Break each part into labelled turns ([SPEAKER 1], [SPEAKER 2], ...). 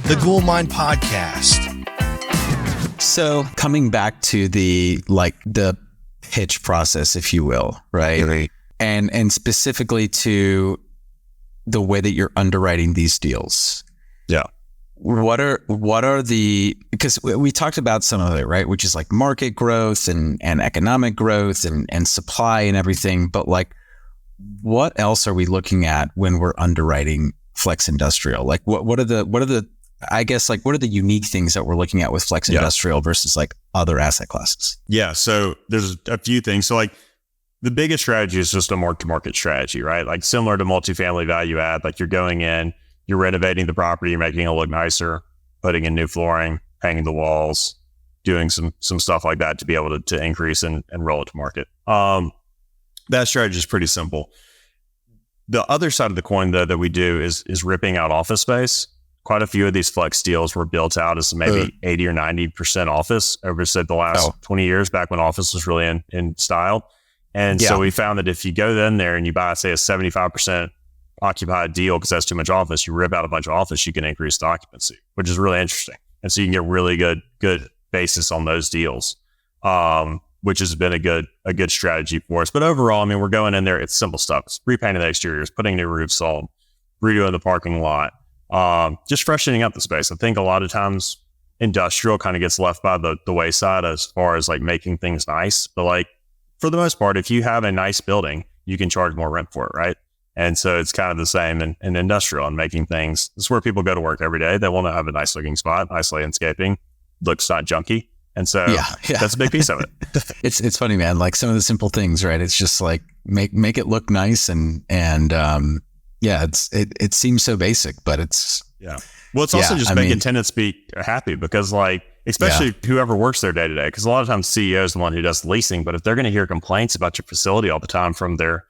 [SPEAKER 1] the Gould Mine podcast.
[SPEAKER 2] So coming back to the pitch process, if you will, right? And specifically to the way that you're underwriting these deals.
[SPEAKER 3] Yeah.
[SPEAKER 2] What are the, because we talked about some of it, right? Which is like market growth and economic growth and supply and everything. But like, what else are we looking at when we're underwriting flex industrial? Like what are the I guess, like, what are the unique things that we're looking at with flex industrial versus like other asset classes?
[SPEAKER 3] Yeah. So there's a few things. So like the biggest strategy is just a mark-to-market strategy, right? Like similar to multifamily value add, like you're going in, you're renovating the property, you're making it look nicer, putting in new flooring, painting the walls, doing some stuff like that to be able to increase and roll it to market. That strategy is pretty simple. The other side of the coin though that we do is ripping out office space. Quite a few of these flex deals were built out as maybe 80 or 90% office over say the last 20 years, back when office was really in style. And so we found that if you go in there and you buy, say, a 75% occupied deal, because that's too much office, you rip out a bunch of office, you can increase the occupancy, which is really interesting. And so you can get really good basis on those deals, which has been a good strategy for us. But overall, I mean, we're going in there, it's simple stuff. It's repainting the exteriors, putting new roofs on, redoing the parking lot, just freshening up the space. I think a lot of times industrial kind of gets left by the wayside as far as like making things nice. But like for the most part, if you have a nice building, you can charge more rent for it, right? And so it's kind of the same in industrial and making things. It's where people go to work every day. They want to have a nice looking spot, nice landscaping, looks not junky. And so that's a big piece of it.
[SPEAKER 2] It's funny, man. Like some of the simple things, right? It's just like make it look nice and it seems so basic, but it's
[SPEAKER 3] well, it's also just making tenants be happy because like, especially whoever works there day to day, because a lot of times CEO is the one who does the leasing, but if they're going to hear complaints about your facility all the time from their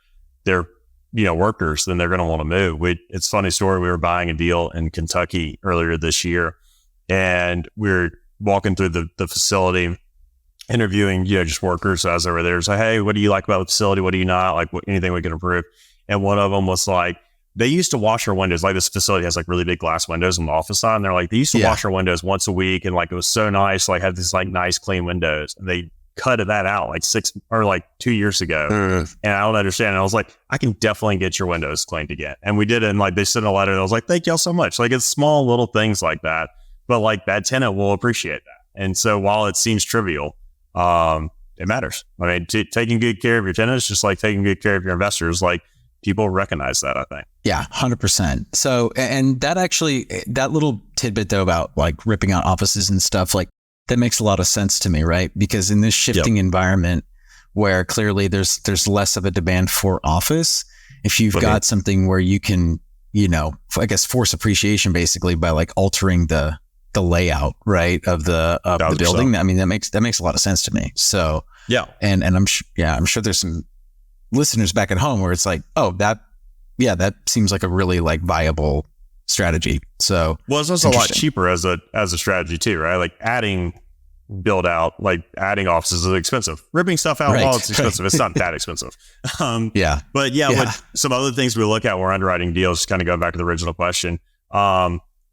[SPEAKER 3] workers, then they're going to want to move. It's a funny story. We were buying a deal in Kentucky earlier this year, and we're walking through the facility, interviewing, just workers as they were there. So, hey, what do you like about the facility? What do you not like? Anything we can improve? And one of them was like, they used to wash our windows. Like this facility has like really big glass windows on the office side. And they're like, they used to wash our windows once a week. And like, it was so nice. Like had these like nice clean windows. And they cut that out like 2 years ago. And I don't understand. And I was like, I can definitely get your windows cleaned again. And we did it. And like, they sent a letter and I was like, thank y'all so much. Like it's small little things like that, but like that tenant will appreciate that. And so while it seems trivial, it matters. I mean, taking good care of your tenants, just like taking good care of your investors, like people recognize that, I think.
[SPEAKER 2] Yeah, 100%. So, and that little tidbit though about like ripping out offices and stuff, like that makes a lot of sense to me, right? Because in this shifting environment where clearly there's less of a demand for office, if you've got something where you can, I guess force appreciation basically by like altering the layout, right, of the building. I mean, that makes a lot of sense to me. So, and I'm sure there's some listeners back at home where it's like, oh, that seems like a really like viable strategy. So,
[SPEAKER 3] well, it's also a lot cheaper as a strategy too, right? Like adding build out, like adding offices is expensive. Ripping stuff out, while it's expensive, it's not that expensive. But what some other things we look at when we're underwriting deals, kind of going back to the original question,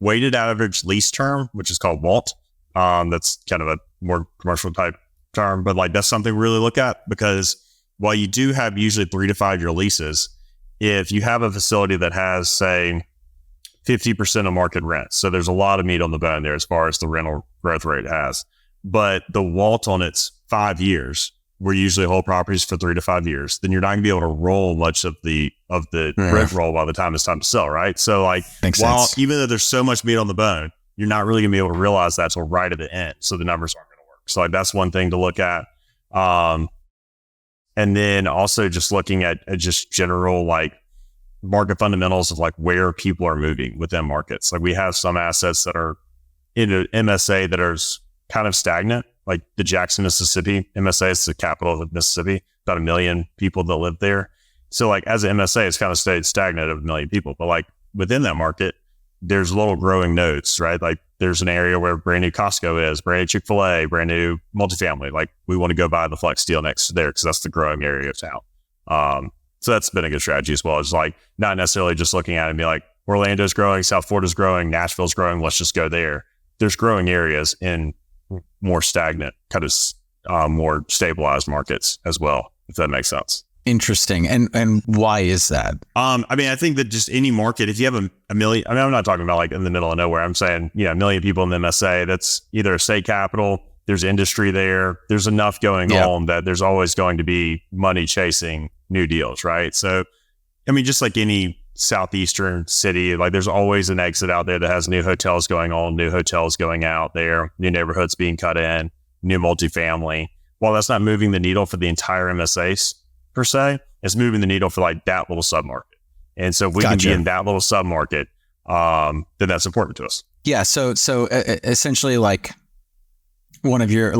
[SPEAKER 3] weighted average lease term, which is called WALT. That's kind of a more commercial type term, but like that's something we really look at because while you do have usually 3 to 5 year leases, if you have a facility that has, say, 50% of market rent, so there's a lot of meat on the bone there as far as the rental growth rate has, but the WALT on it's 5 years, where usually hold properties for 3 to 5 years, then you're not gonna be able to roll much of the rent roll by the time it's time to sell, right? So like, even though there's so much meat on the bone, you're not really gonna be able to realize that till right at the end. So the numbers aren't gonna work. So like, that's one thing to look at. And then also just looking at just general like market fundamentals of like where people are moving within markets. Like we have some assets that are in an MSA that are kind of stagnant, like the Jackson, Mississippi MSA is the capital of Mississippi, about 1 million people that live there. So like as an MSA, it's kind of stayed stagnant of 1 million people. But like within that market, there's little growing nodes, right? Like there's an area where brand new Costco is, brand new Chick-fil-A, brand new multifamily. Like we want to go buy the flex deal next to there because that's the growing area of town. So that's been a good strategy as well. It's like not necessarily just looking at it and be like, Orlando's growing, South Florida's growing, Nashville's growing. Let's just go there. There's growing areas in more stagnant, kind of more stabilized markets as well, if that makes sense.
[SPEAKER 2] Interesting. And why is that?
[SPEAKER 3] I think that just any market, if you have a million, I'm not talking about like in the middle of nowhere. I'm saying, a million people in the MSA, that's either a state capital, there's industry there, there's enough going on that there's always going to be money chasing new deals, right? So, just like any Southeastern city, like there's always an exit out there that has new hotels going on, new hotels going out there, new neighborhoods being cut in, new multifamily. While that's not moving the needle for the entire MSAs per se, it's moving the needle for like that little submarket. And so if we can be in that little submarket, then that's important to us.
[SPEAKER 2] Yeah. So essentially, like one of your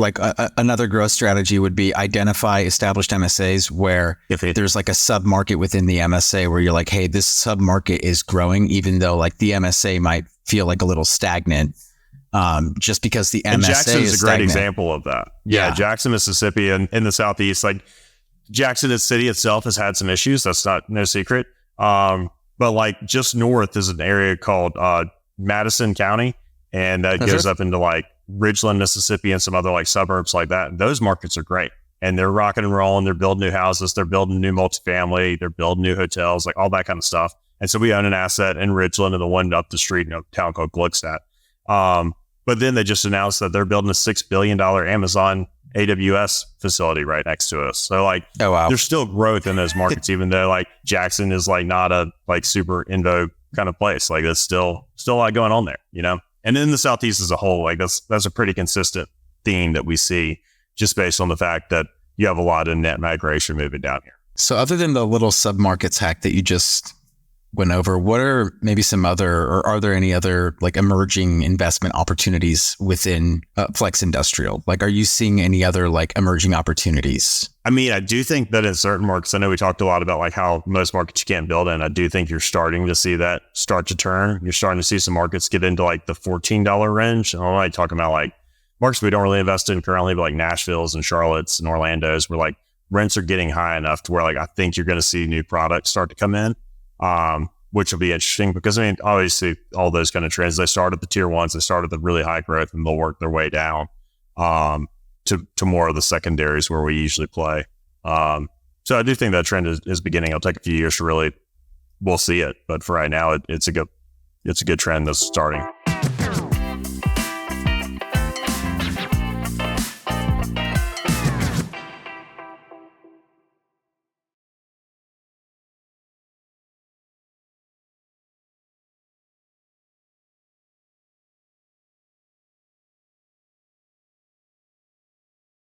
[SPEAKER 2] another growth strategy would be identify established MSAs where there's like a submarket within the MSA where you're like, hey, this submarket is growing, even though like the MSA might feel like a little stagnant. Just because the MSA
[SPEAKER 3] Jackson is a great
[SPEAKER 2] stagnant.
[SPEAKER 3] Example of that. Yeah, Jackson, Mississippi, and in the Southeast, like Jackson, the city itself has had some issues. That's no secret. But like just north is an area called Madison County, and that goes up into like Ridgeland, Mississippi, and some other like suburbs like that. And those markets are great, and they're rocking and rolling. They're building new houses. They're building new multifamily. They're building new hotels, like all that kind of stuff. And so we own an asset in Ridgeland and the one up the street in a town called Gluckstadt. But then they just announced that they're building a $6 billion Amazon AWS facility right next to us. So like, there's still growth in those markets, even though like Jackson is like not a like super in vogue kind of place. Like there's still a lot going on there, And in the Southeast as a whole, like that's a pretty consistent theme that we see just based on the fact that you have a lot of net migration moving down here.
[SPEAKER 2] So other than the little submarkets hack that you just went over, what are maybe some other, or are there any other like emerging investment opportunities within Flex Industrial? Like, are you seeing any other like emerging opportunities?
[SPEAKER 3] I do think that in certain markets, I know we talked a lot about like how most markets you can't build in. I do think you're starting to see that start to turn. You're starting to see some markets get into like the $14 range. I'm not talking about like markets we don't really invest in currently, but like Nashville's and Charlotte's and Orlando's, where like rents are getting high enough to where like I think you're going to see new products start to come in. Which will be interesting because obviously all those kind of trends, they start at the tier ones, they start at the really high growth and they'll work their way down, to more of the secondaries where we usually play. So I do think that trend is beginning. It'll take a few years to we'll see it. But for right now, it's a good trend that's starting.